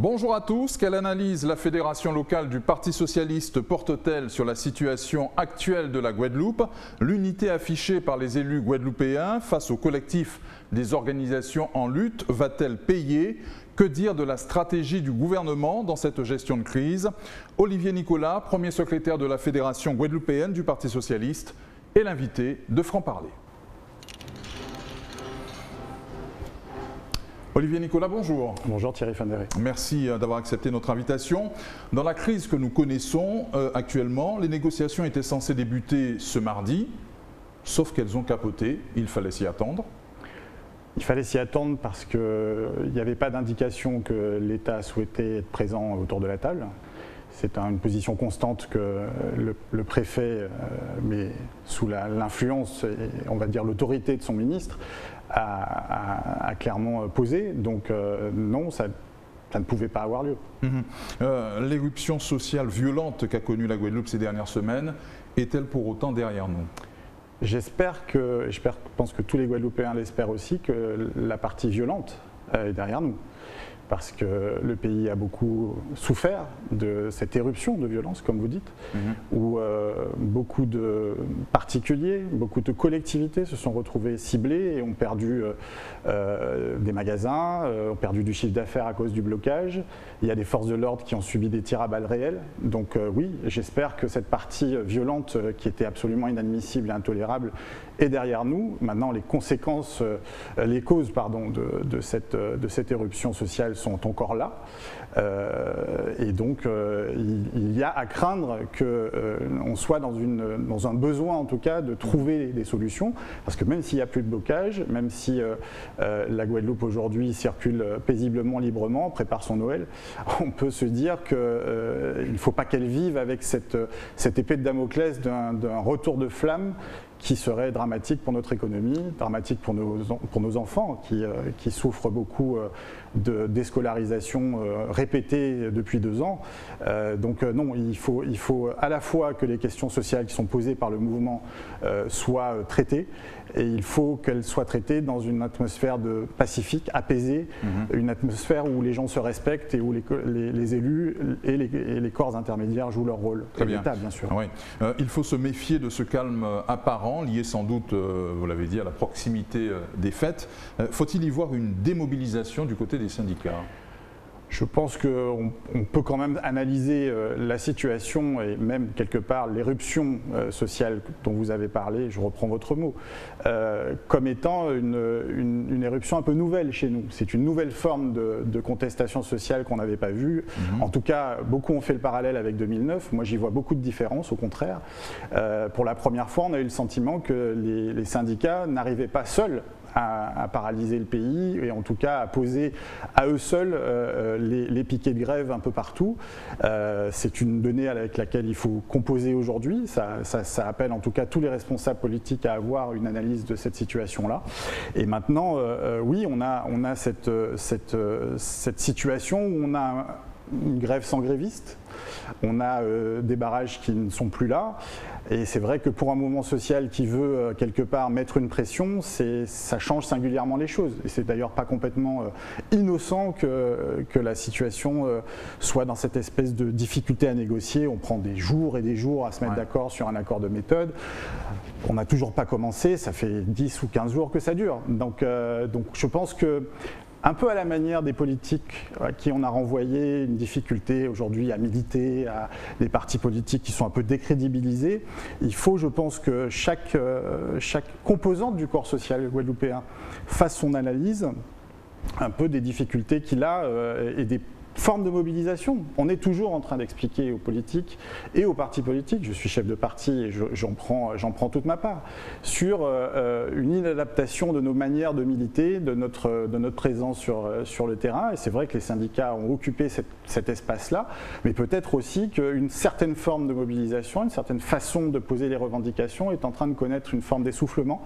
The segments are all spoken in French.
Bonjour à tous. Quelle analyse la fédération locale du Parti socialiste porte-t-elle sur la situation actuelle de la Guadeloupe? L'unité affichée par les élus guadeloupéens face au collectif des organisations en lutte va-t-elle payer? Que dire de la stratégie du gouvernement dans cette gestion de crise? Olivier Nicolas, premier secrétaire de la fédération guadeloupéenne du Parti socialiste, est l'invité de Franc-Parler. Olivier Nicolas, bonjour. Bonjour Thierry Fanderé. Merci d'avoir accepté notre invitation. Dans la crise que nous connaissons actuellement, les négociations étaient censées débuter ce mardi, sauf qu'elles ont capoté. Il fallait s'y attendre. Il fallait s'y attendre parce qu'il n'y avait pas d'indication que l'État souhaitait être présent autour de la table. C'est une position constante que le préfet, mais sous l'influence et on va dire l'autorité de son ministre, a clairement posé. Donc non, ça ne pouvait pas avoir lieu. L'éruption sociale violente qu'a connue la Guadeloupe ces dernières semaines est-elle pour autant derrière nous? J'espère que, je pense que tous les Guadeloupéens l'espèrent aussi, que la partie violente est derrière nous. Parce que le pays a beaucoup souffert de cette éruption de violence, comme vous dites, où beaucoup de particuliers, beaucoup de collectivités se sont retrouvés ciblés et ont perdu des magasins, ont perdu du chiffre d'affaires à cause du blocage. Il y a des forces de l'ordre qui ont subi des tirs à balles réelles. Donc oui, j'espère que cette partie violente qui était absolument inadmissible et intolérable est derrière nous. Maintenant, les conséquences, les causes de cette éruption sociale sont encore là. Et donc, il y a à craindre qu'on soit dans un besoin, en tout cas, de trouver des solutions. Parce que même s'il n'y a plus de blocage, même si la Guadeloupe aujourd'hui circule paisiblement, librement, prépare son Noël, on peut se dire qu'il ne faut pas qu'elle vive avec cette épée de Damoclès d'un retour de flamme qui serait dramatique pour notre économie, dramatique pour nos enfants qui souffrent beaucoup d'escolarisation répétée depuis 2 ans. Donc non, il faut à la fois que les questions sociales qui sont posées par le mouvement soient traitées, et il faut qu'elles soient traitées dans une atmosphère pacifique, apaisée, une atmosphère où les gens se respectent et où les élus et les corps intermédiaires jouent leur rôle. Très bien. L'État, bien sûr. Oui. Il faut se méfier de ce calme apparent, lié sans doute, vous l'avez dit, à la proximité des fêtes. Faut-il y voir une démobilisation du côté des syndicats ? Je pense qu'on peut quand même analyser la situation et même quelque part l'éruption sociale dont vous avez parlé, je reprends votre mot, comme étant une éruption un peu nouvelle chez nous. C'est une nouvelle forme de contestation sociale qu'on n'avait pas vue. En tout cas, beaucoup ont fait le parallèle avec 2009. Moi, j'y vois beaucoup de différences, au contraire. Pour la première fois, on a eu le sentiment que les syndicats n'arrivaient pas seuls à paralyser le pays et en tout cas à poser à eux seuls les piquets de grève un peu partout. C'est une donnée avec laquelle il faut composer aujourd'hui. Ça appelle en tout cas tous les responsables politiques à avoir une analyse de cette situation-là. Et maintenant, oui, on a cette situation où on a une grève sans grévistes. On a des barrages qui ne sont plus là. Et c'est vrai que pour un mouvement social qui veut quelque part mettre une pression, ça change singulièrement les choses. Et c'est d'ailleurs pas complètement innocent que la situation soit dans cette espèce de difficulté à négocier. On prend des jours et des jours à se mettre d'accord sur un accord de méthode. On n'a toujours pas commencé, ça fait 10 ou 15 jours que ça dure. Donc je pense que un peu à la manière des politiques à qui on a renvoyé une difficulté aujourd'hui à militer, à des partis politiques qui sont un peu décrédibilisés, il faut, je pense, que chaque composante du corps social guadeloupéen fasse son analyse un peu des difficultés qu'il a et des forme de mobilisation. On est toujours en train d'expliquer aux politiques et aux partis politiques, je suis chef de parti et j'en prends toute ma part, sur une inadaptation de nos manières de militer, de notre présence sur le terrain. Et c'est vrai que les syndicats ont occupé cet espace-là, mais peut-être aussi qu'une certaine forme de mobilisation, une certaine façon de poser les revendications est en train de connaître une forme d'essoufflement.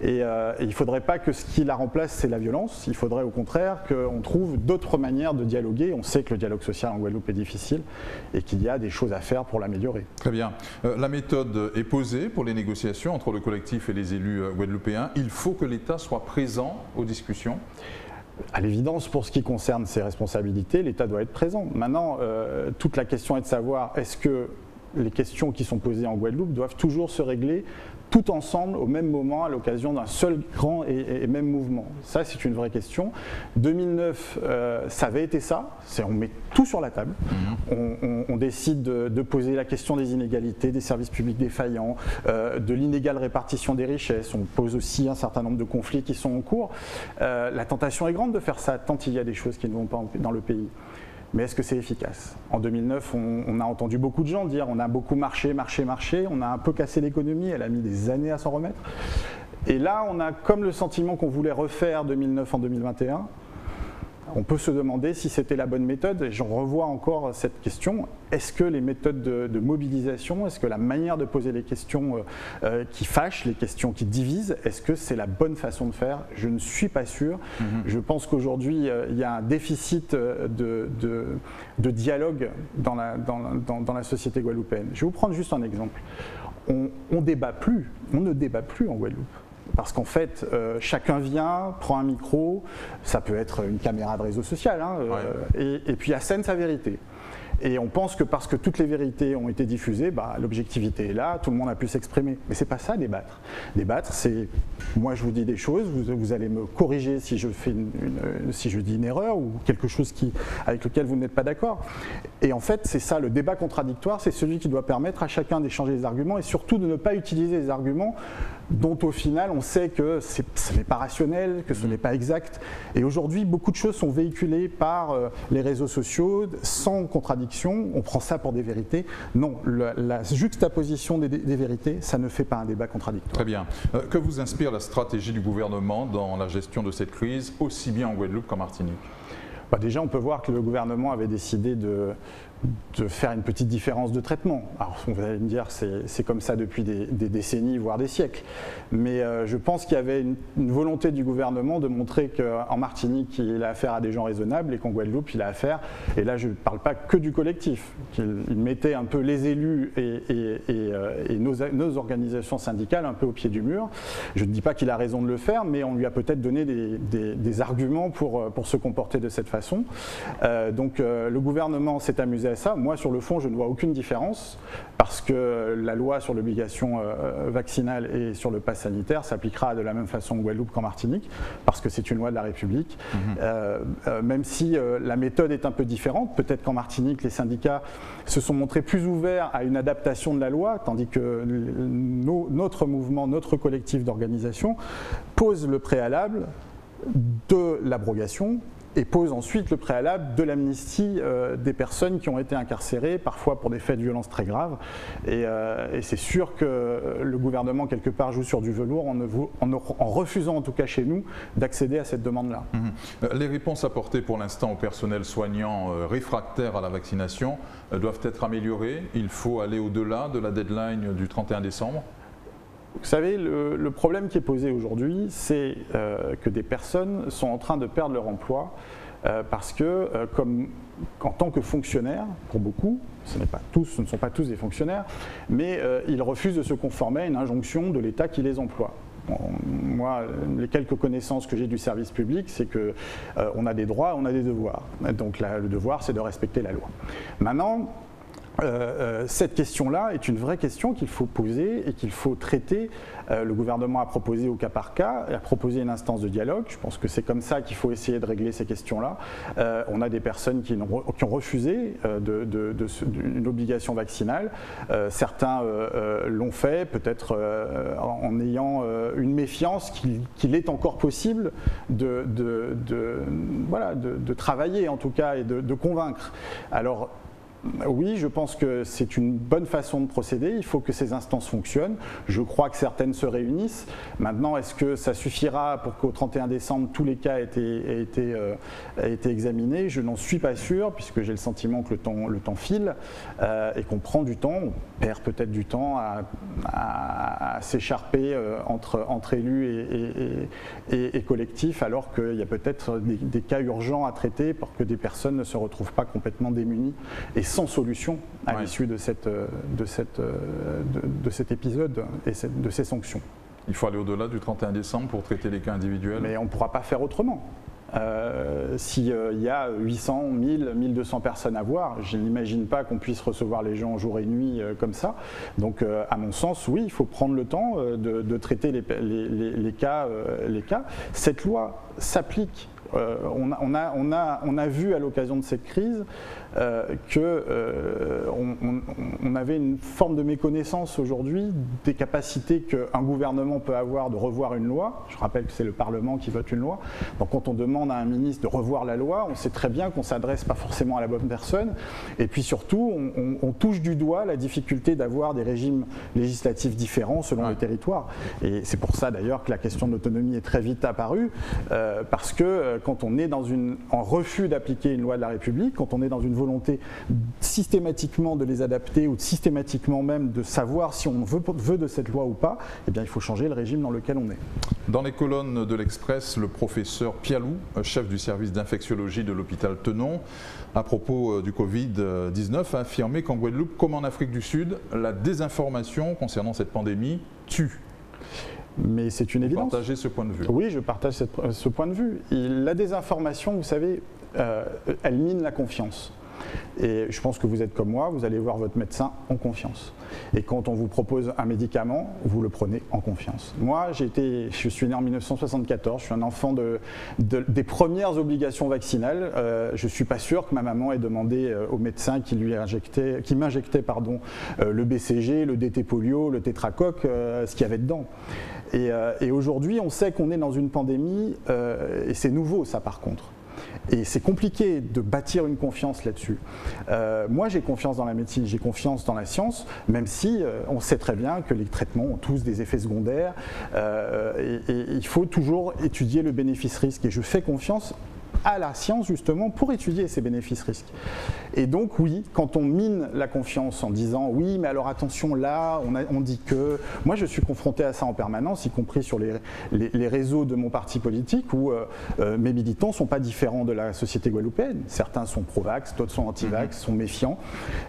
Et il ne faudrait pas que ce qui la remplace, c'est la violence. Il faudrait au contraire qu'on trouve d'autres manières de dialoguer. On sait que le dialogue social en Guadeloupe est difficile et qu'il y a des choses à faire pour l'améliorer. Très bien. La méthode est posée pour les négociations entre le collectif et les élus guadeloupéens. Il faut que l'État soit présent aux discussions. À l'évidence, pour ce qui concerne ses responsabilités, l'État doit être présent. Maintenant, toute la question est de savoir est-ce que les questions qui sont posées en Guadeloupe doivent toujours se régler tout ensemble au même moment à l'occasion d'un seul grand et même mouvement. Ça, c'est une vraie question. 2009, ça avait été ça. On met tout sur la table. On décide de poser la question des inégalités, des services publics défaillants, de l'inégale répartition des richesses. On pose aussi un certain nombre de conflits qui sont en cours. La tentation est grande de faire ça tant il y a des choses qui ne vont pas dans le pays. Mais est-ce que c'est efficace? En 2009, on a entendu beaucoup de gens dire on a beaucoup marché, on a un peu cassé l'économie, elle a mis des années à s'en remettre. Et là, on a comme le sentiment qu'on voulait refaire 2009 en 2021. On peut se demander si c'était la bonne méthode, et j'en revois encore cette question. Est-ce que les méthodes de mobilisation, est-ce que la manière de poser les questions qui fâchent, les questions qui divisent, est-ce que c'est la bonne façon de faire? Je ne suis pas sûr. Je pense qu'aujourd'hui, il y a un déficit de dialogue dans la société guadeloupéenne. Je vais vous prendre juste un exemple. On ne débat plus en Guadeloupe. Parce qu'en fait, chacun vient, prend un micro, ça peut être une caméra de réseau social, et puis assène sa vérité. Et on pense que parce que toutes les vérités ont été diffusées, l'objectivité est là, tout le monde a pu s'exprimer. Mais c'est pas ça, débattre. Débattre, c'est moi je vous dis des choses, vous allez me corriger si je fais si je dis une erreur ou quelque chose avec lequel vous n'êtes pas d'accord. Et en fait, c'est ça, le débat contradictoire, c'est celui qui doit permettre à chacun d'échanger des arguments et surtout de ne pas utiliser des arguments dont au final on sait que ce n'est pas rationnel, que ce n'est pas exact. Et aujourd'hui, beaucoup de choses sont véhiculées par les réseaux sociaux sans contradiction. On prend ça pour des vérités. Non, la juxtaposition des vérités, ça ne fait pas un débat contradictoire. Très bien. Que vous inspire la stratégie du gouvernement dans la gestion de cette crise, aussi bien en Guadeloupe qu'en Martinique? Déjà, on peut voir que le gouvernement avait décidé de faire une petite différence de traitement. Alors, vous allez me dire, c'est comme ça depuis des décennies, voire des siècles. Mais je pense qu'il y avait une volonté du gouvernement de montrer qu'en Martinique, il a affaire à des gens raisonnables et qu'en Guadeloupe, il a affaire, et là, je ne parle pas que du collectif, qu'il mettait un peu les élus et nos organisations syndicales un peu au pied du mur. Je ne dis pas qu'il a raison de le faire, mais on lui a peut-être donné des arguments pour se comporter de cette façon. Donc, le gouvernement s'est amusé à ça. Moi, sur le fond, je ne vois aucune différence parce que la loi sur l'obligation vaccinale et sur le pass sanitaire s'appliquera de la même façon en Guadeloupe qu'en Martinique parce que c'est une loi de la République. Même si la méthode est un peu différente, peut-être qu'en Martinique, les syndicats se sont montrés plus ouverts à une adaptation de la loi, tandis que notre mouvement, notre collectif d'organisation pose le préalable de l'abrogation et pose ensuite le préalable de l'amnistie des personnes qui ont été incarcérées, parfois pour des faits de violence très graves. Et c'est sûr que le gouvernement, quelque part, joue sur du velours en refusant, en tout cas chez nous, d'accéder à cette demande-là. Les réponses apportées pour l'instant au personnel soignant réfractaire à la vaccination doivent être améliorées. Il faut aller au-delà de la deadline du 31 décembre. Vous savez, le problème qui est posé aujourd'hui, c'est que des personnes sont en train de perdre leur emploi parce que, en tant que fonctionnaires, pour beaucoup, ce ne sont pas tous des fonctionnaires, mais ils refusent de se conformer à une injonction de l'État qui les emploie. Moi, les quelques connaissances que j'ai du service public, c'est qu'on a des droits, on a des devoirs. Donc le devoir, c'est de respecter la loi. Maintenant, cette question-là est une vraie question qu'il faut poser et qu'il faut traiter. Le gouvernement a proposé au cas par cas, a proposé une instance de dialogue. Je pense que c'est comme ça qu'il faut essayer de régler ces questions-là. On a des personnes qui ont refusé une obligation vaccinale. Certains l'ont fait, peut-être en ayant une méfiance qu'il est encore possible de travailler en tout cas et de convaincre. Alors, oui, je pense que c'est une bonne façon de procéder. Il faut que ces instances fonctionnent. Je crois que certaines se réunissent. Maintenant, est-ce que ça suffira pour qu'au 31 décembre, tous les cas aient été examinés? Je n'en suis pas sûr, puisque j'ai le sentiment que le temps file et qu'on prend du temps. On perd peut-être du temps à s'écharper entre élus et collectifs, alors qu'il y a peut-être des cas urgents à traiter pour que des personnes ne se retrouvent pas complètement démunies et sans solution à l'issue de cet épisode et de ces sanctions. Il faut aller au-delà du 31 décembre pour traiter les cas individuels. Mais on ne pourra pas faire autrement. S'il y a 800, 1000, 1200 personnes à voir, je n'imagine pas qu'on puisse recevoir les gens jour et nuit comme ça. Donc à mon sens, oui, il faut prendre le temps de traiter les cas. Cette loi s'applique. On a vu à l'occasion de cette crise qu'on avait une forme de méconnaissance aujourd'hui des capacités qu'un gouvernement peut avoir de revoir une loi. Je rappelle que c'est le Parlement qui vote une loi. Donc quand on demande à un ministre de revoir la loi, on sait très bien qu'on ne s'adresse pas forcément à la bonne personne. Et puis surtout, on touche du doigt la difficulté d'avoir des régimes législatifs différents selon les territoires. Et c'est pour ça d'ailleurs que la question de l'autonomie est très vite apparue, parce que quand on est en refus d'appliquer une loi de la République, quand on est dans une volonté systématiquement de les adapter ou systématiquement même de savoir si on veut de cette loi ou pas, eh bien il faut changer le régime dans lequel on est. Dans les colonnes de l'Express, le professeur Pialou, chef du service d'infectiologie de l'hôpital Tenon, à propos du Covid-19, a affirmé qu'en Guadeloupe, comme en Afrique du Sud, la désinformation concernant cette pandémie tue. Mais c'est une évidence. Vous partagez ce point de vue? Oui, je partage ce point de vue. La désinformation, vous savez, elle mine la confiance. Et je pense que vous êtes comme moi, vous allez voir votre médecin en confiance. Et quand on vous propose un médicament, vous le prenez en confiance. Moi, je suis né en 1974, je suis un enfant des premières obligations vaccinales. Je ne suis pas sûr que ma maman ait demandé au médecin qui m'injectait le BCG, le DT polio, le tétracoque, ce qu'il y avait dedans. Et aujourd'hui, on sait qu'on est dans une pandémie, et c'est nouveau ça par contre. Et c'est compliqué de bâtir une confiance là-dessus. Moi, j'ai confiance dans la médecine, j'ai confiance dans la science, même si on sait très bien que les traitements ont tous des effets secondaires. Et il faut toujours étudier le bénéfice-risque. Et je fais confiance à la science justement pour étudier ces bénéfices-risques. Et donc oui, quand on mine la confiance en disant oui mais alors attention là, on dit que... Moi je suis confronté à ça en permanence, y compris sur les réseaux de mon parti politique où mes militants ne sont pas différents de la société guadeloupéenne. Certains sont pro-vax, d'autres sont anti-vax, sont méfiants.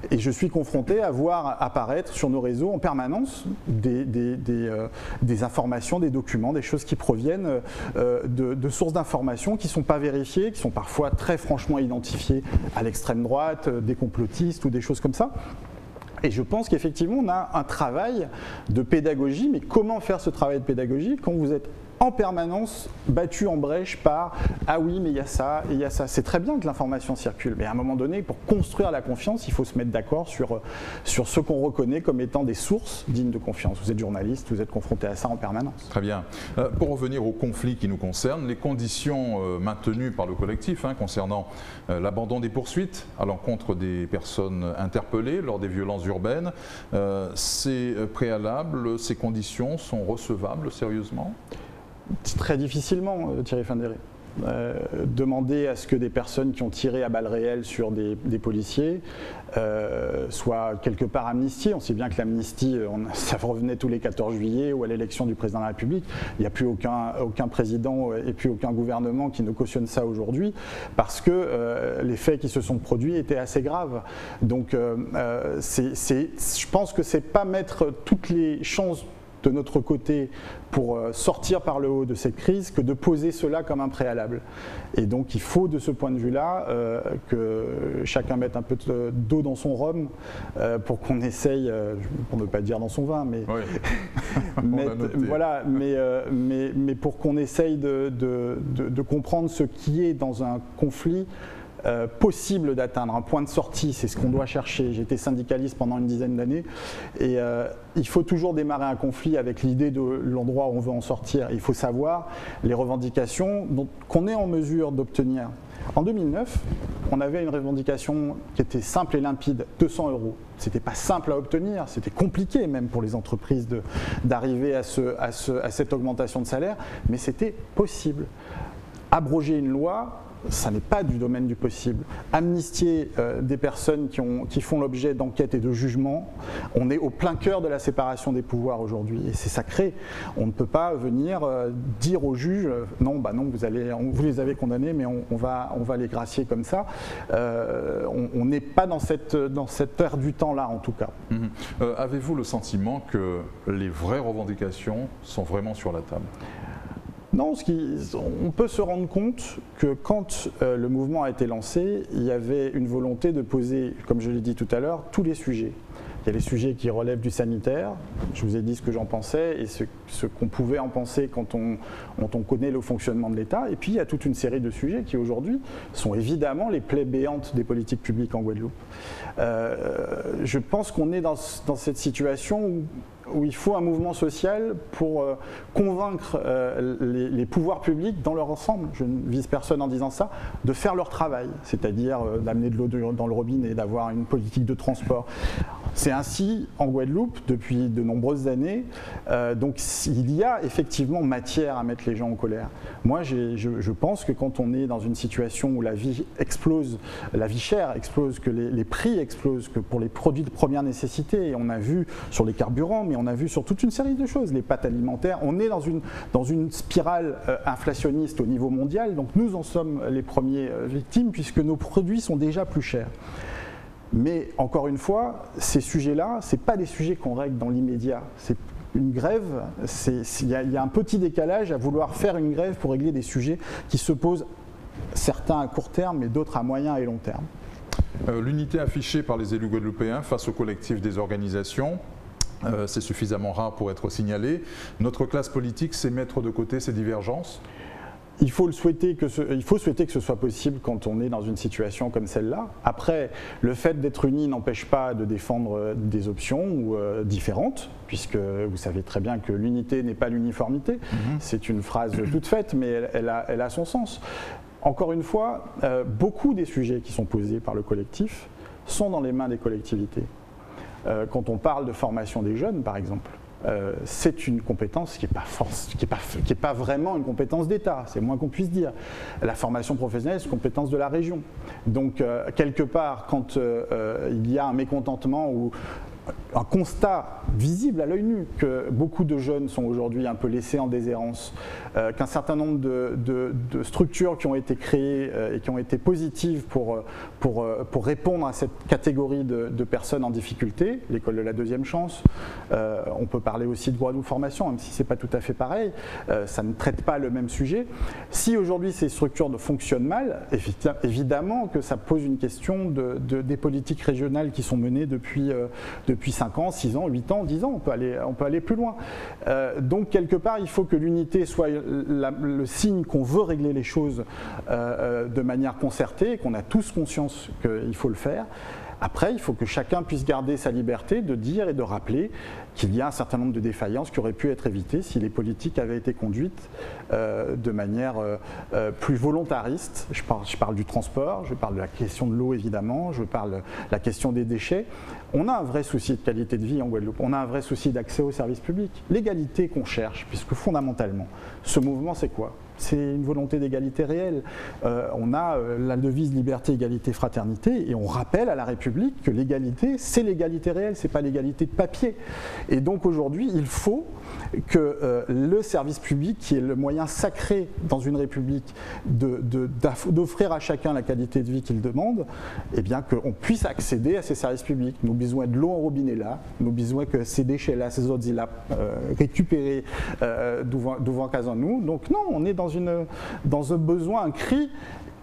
Et je suis confronté à voir apparaître sur nos réseaux en permanence des informations, des documents, des choses qui proviennent de sources d'informations qui ne sont pas vérifiées, qui sont parfois très franchement identifiés à l'extrême droite, des complotistes ou des choses comme ça. Et je pense qu'effectivement, on a un travail de pédagogie, mais comment faire ce travail de pédagogie quand vous êtes en permanence battu en brèche par « ah oui, mais il y a ça et il y a ça ». C'est très bien que l'information circule, mais à un moment donné, pour construire la confiance, il faut se mettre d'accord sur ce qu'on reconnaît comme étant des sources dignes de confiance. Vous êtes journaliste, vous êtes confronté à ça en permanence. Très bien. Pour revenir au conflit qui nous concerne, les conditions maintenues par le collectif concernant l'abandon des poursuites à l'encontre des personnes interpellées lors des violences urbaines, ces préalables, ces conditions sont recevables sérieusement ? Très difficilement, Thierry Findéré. Demander à ce que des personnes qui ont tiré à balles réelles sur des policiers soient quelque part amnistiées. On sait bien que l'amnistie, ça revenait tous les 14 juillet ou à l'élection du président de la République. Il n'y a plus aucun président et puis aucun gouvernement qui ne cautionne ça aujourd'hui parce que les faits qui se sont produits étaient assez graves. Donc je pense que c'est pas mettre toutes les chances de notre côté pour sortir par le haut de cette crise que de poser cela comme un préalable. Et donc il faut de ce point de vue-là que chacun mette un peu d'eau dans son rhum pour qu'on essaye, pour ne pas dire dans son vin, mais, mais pour qu'on essaye de comprendre ce qui est dans un conflit possible d'atteindre, un point de sortie, c'est ce qu'on doit chercher. J'étais syndicaliste pendant une dizaine d'années et il faut toujours démarrer un conflit avec l'idée de l'endroit où on veut en sortir. Il faut savoir les revendications qu'on est en mesure d'obtenir. En 2009, on avait une revendication qui était simple et limpide, 200 €. C'était pas simple à obtenir, c'était compliqué même pour les entreprises d'arriver à cette augmentation de salaire, mais c'était possible. Abroger une loi, ça n'est pas du domaine du possible. Amnistier des personnes qui font l'objet d'enquêtes et de jugements, on est au plein cœur de la séparation des pouvoirs aujourd'hui et c'est sacré. On ne peut pas venir dire aux juges non, vous les avez condamnés, mais on va les gracier comme ça. On n'est pas dans cette ère du temps-là en tout cas. Avez-vous le sentiment que les vraies revendications sont vraiment sur la table ? Non, on peut se rendre compte que quand le mouvement a été lancé, il y avait une volonté de poser, comme je l'ai dit tout à l'heure, tous les sujets. Il y a les sujets qui relèvent du sanitaire, je vous ai dit ce que j'en pensais et ce qu'on pouvait en penser quand on connaît le fonctionnement de l'État. Et puis il y a toute une série de sujets qui aujourd'hui sont évidemment les plaies béantes des politiques publiques en Guadeloupe. Je pense qu'on est dans cette situation où il faut un mouvement social pour convaincre les pouvoirs publics dans leur ensemble, je ne vise personne en disant ça, de faire leur travail, c'est-à-dire d'amener de l'eau dans le robinet, d'avoir une politique de transport. C'est ainsi en Guadeloupe depuis de nombreuses années, donc il y a effectivement matière à mettre les gens en colère. Moi je pense que quand on est dans une situation où la vie explose, la vie chère explose, que les prix explosent, que pour les produits de première nécessité, et on a vu sur les carburants, mais on a vu sur toute une série de choses, les pâtes alimentaires, on est dans une spirale inflationniste au niveau mondial, donc nous en sommes les premiers victimes puisque nos produits sont déjà plus chers. Mais encore une fois, ces sujets-là, ce n'est pas des sujets qu'on règle dans l'immédiat. Une grève, il y a un petit décalage à vouloir faire une grève pour régler des sujets qui se posent, certains à court terme, mais d'autres à moyen et long terme. L'unité affichée par les élus guadeloupéens face au collectif des organisations, c'est suffisamment rare pour être signalé. Notre classe politique sait mettre de côté ces divergences? Il faut souhaiter que ce soit possible quand on est dans une situation comme celle-là. Après, le fait d'être uni n'empêche pas de défendre des options différentes, puisque vous savez très bien que l'unité n'est pas l'uniformité. C'est une phrase toute faite, mais elle a son sens. Encore une fois, beaucoup des sujets qui sont posés par le collectif sont dans les mains des collectivités. Quand on parle de formation des jeunes, par exemple, c'est une compétence qui n'est pas vraiment une compétence d'État, c'est le moins qu'on puisse dire. La formation professionnelle, c'est une compétence de la région. Donc, quelque part, quand il y a un mécontentement ou un constat visible à l'œil nu que beaucoup de jeunes sont aujourd'hui un peu laissés en déshérence, qu'un certain nombre de structures qui ont été créées et qui ont été positives pour répondre à cette catégorie de personnes en difficulté, l'école de la deuxième chance, on peut parler aussi de Guadeloupe Formation, même si ce n'est pas tout à fait pareil, ça ne traite pas le même sujet. Si aujourd'hui ces structures fonctionnent mal, évidemment que ça pose une question des politiques régionales qui sont menées depuis 5 ans, 6 ans, 8 ans, 10 ans, on peut aller plus loin. Donc quelque part, il faut que l'unité soit le signe qu'on veut régler les choses de manière concertée, qu'on a tous conscience qu'il faut le faire. Après, il faut que chacun puisse garder sa liberté de dire et de rappeler qu'il y a un certain nombre de défaillances qui auraient pu être évitées si les politiques avaient été conduites de manière plus volontariste. Je parle du transport, je parle de la question de l'eau évidemment, je parle de la question des déchets. On a un vrai souci de qualité de vie en Guadeloupe, on a un vrai souci d'accès aux services publics. L'égalité qu'on cherche, puisque fondamentalement, ce mouvement c'est quoi ? C'est une volonté d'égalité réelle. On a la devise liberté, égalité, fraternité et on rappelle à la République que l'égalité, c'est l'égalité réelle, c'est pas l'égalité de papier. Et donc aujourd'hui, il faut que le service public, qui est le moyen sacré dans une République d'offrir à chacun la qualité de vie qu'il demande, eh bien qu'on puisse accéder à ces services publics. Nous avons besoin de l'eau en robinet là, nous avons besoin que ces déchets-là, ces autres îles-là, récupérés devant casant nous. Donc non, on est dans un besoin, un cri,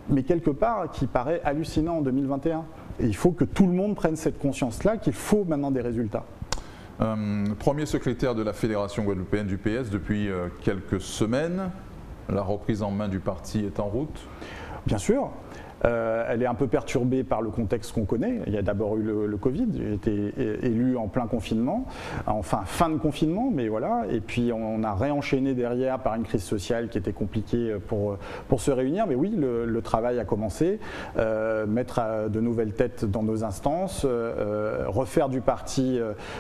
mais quelque part qui paraît hallucinant en 2021. Et il faut que tout le monde prenne cette conscience-là qu'il faut maintenant des résultats. Premier secrétaire de la Fédération guadeloupéenne du PS depuis quelques semaines, la reprise en main du parti est en route? Bien sûr. Elle est un peu perturbée par le contexte qu'on connaît. Il y a d'abord eu le Covid, j'ai été élu en plein confinement, enfin fin de confinement, mais voilà. Et puis on a réenchaîné derrière par une crise sociale qui était compliquée pour se réunir. Mais oui, le travail a commencé, mettre de nouvelles têtes dans nos instances, refaire du parti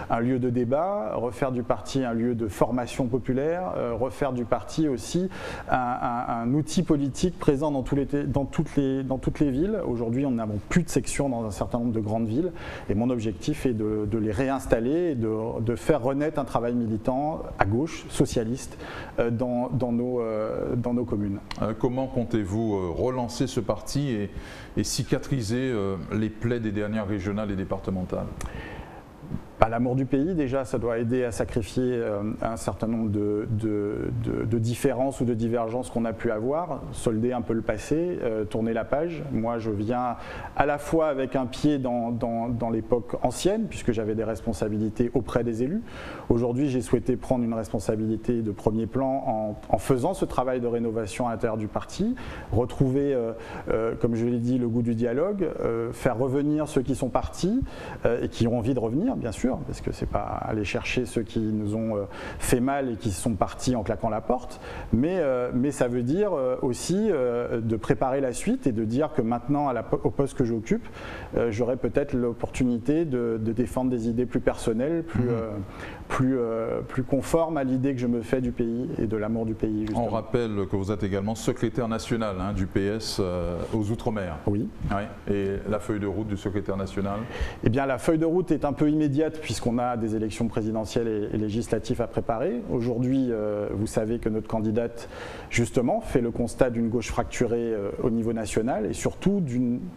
un lieu de débat, refaire du parti un lieu de formation populaire, refaire du parti aussi un outil politique présent dans toutes les villes. Aujourd'hui, nous n'avons plus de sections dans un certain nombre de grandes villes et mon objectif est de les réinstaller et de faire renaître un travail militant à gauche, socialiste, dans nos communes. Comment comptez-vous relancer ce parti et cicatriser les plaies des dernières régionales et départementales ? L'amour du pays, déjà, ça doit aider à sacrifier un certain nombre de différences ou de divergences qu'on a pu avoir, solder un peu le passé, tourner la page. Moi, je viens à la fois avec un pied dans l'époque ancienne, puisque j'avais des responsabilités auprès des élus. Aujourd'hui, j'ai souhaité prendre une responsabilité de premier plan en faisant ce travail de rénovation à l'intérieur du parti, retrouver, comme je l'ai dit, le goût du dialogue, faire revenir ceux qui sont partis et qui ont envie de revenir, bien sûr, parce que c'est pas aller chercher ceux qui nous ont fait mal et qui sont partis en claquant la porte, mais ça veut dire aussi de préparer la suite et de dire que maintenant, au poste que j'occupe, j'aurai peut-être l'opportunité de défendre des idées plus personnelles, plus conformes à l'idée que je me fais du pays et de l'amour du pays. Justement. On rappelle que vous êtes également secrétaire national du PS aux Outre-mer. Oui. Et la feuille de route du secrétaire national? Eh bien, la feuille de route est un peu immédiate puisqu'on a des élections présidentielles et législatives à préparer. Aujourd'hui, vous savez que notre candidate, justement, fait le constat d'une gauche fracturée au niveau national et surtout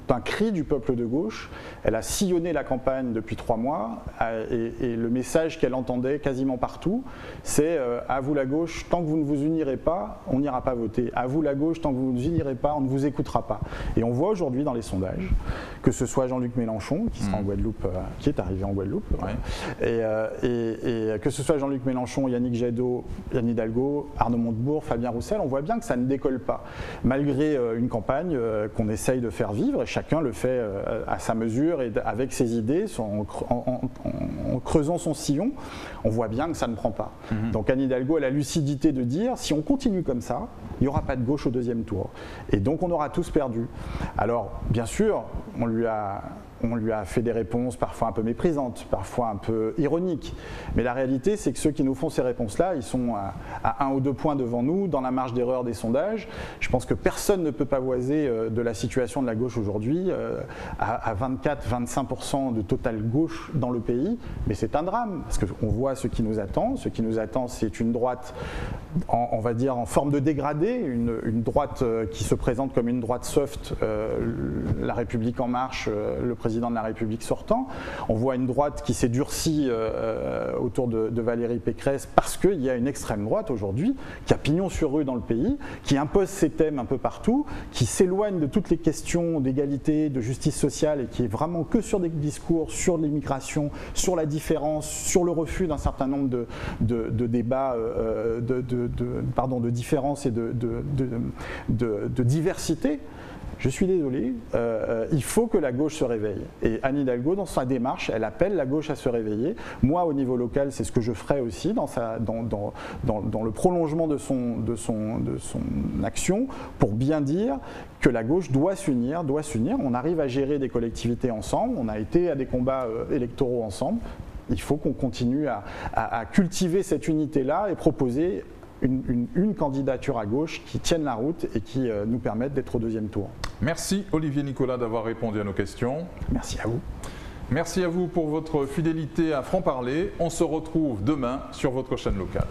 d'un cri du peuple de gauche. Elle a sillonné la campagne depuis 3 mois et le message qu'elle entendait quasiment partout, c'est à vous la gauche, tant que vous ne vous unirez pas, on n'ira pas voter. À vous la gauche, tant que vous ne vous unirez pas, on ne vous écoutera pas. Et on voit aujourd'hui dans les sondages, que ce soit Jean-Luc Mélenchon, qui sera en Guadeloupe, qui est arrivé en Guadeloupe, et que ce soit Jean-Luc Mélenchon, Yannick Jadot, Anne Hidalgo, Arnaud Montebourg, Fabien Roussel, on voit bien que ça ne décolle pas. Malgré une campagne qu'on essaye de faire vivre, et chacun le fait à sa mesure et avec ses idées, en creusant son sillon, on voit bien que ça ne prend pas. Donc Anne Hidalgo a la lucidité de dire, si on continue comme ça, il n'y aura pas de gauche au deuxième tour. Et donc on aura tous perdu. Alors, bien sûr, on lui a fait des réponses parfois un peu méprisantes, parfois un peu ironiques. Mais la réalité, c'est que ceux qui nous font ces réponses-là, ils sont à 1 ou 2 points devant nous, dans la marge d'erreur des sondages. Je pense que personne ne peut pavoiser de la situation de la gauche aujourd'hui, à 24-25% de total gauche dans le pays. Mais c'est un drame, parce qu'on voit ce qui nous attend. Ce qui nous attend, c'est une droite, on va dire, en forme de dégradé, une droite qui se présente comme une droite soft, la République en marche, le président de la République sortant. On voit une droite qui s'est durcie autour de Valérie Pécresse parce qu'il y a une extrême droite aujourd'hui qui a pignon sur rue dans le pays, qui impose ses thèmes un peu partout, qui s'éloigne de toutes les questions d'égalité, de justice sociale et qui est vraiment que sur des discours sur l'immigration, sur la différence, sur le refus d'un certain nombre de débats, de différence et de diversité. Je suis désolé, il faut que la gauche se réveille. Et Anne Hidalgo, dans sa démarche, elle appelle la gauche à se réveiller. Moi, au niveau local, c'est ce que je ferai aussi dans le prolongement de son action, pour bien dire que la gauche doit s'unir. On arrive à gérer des collectivités ensemble, on a été à des combats électoraux ensemble. Il faut qu'on continue à cultiver cette unité-là et proposer une candidature à gauche qui tienne la route et qui nous permette d'être au deuxième tour. Merci Olivier Nicolas d'avoir répondu à nos questions. Merci à vous. Merci à vous pour votre fidélité à Franc Parler. On se retrouve demain sur votre chaîne locale.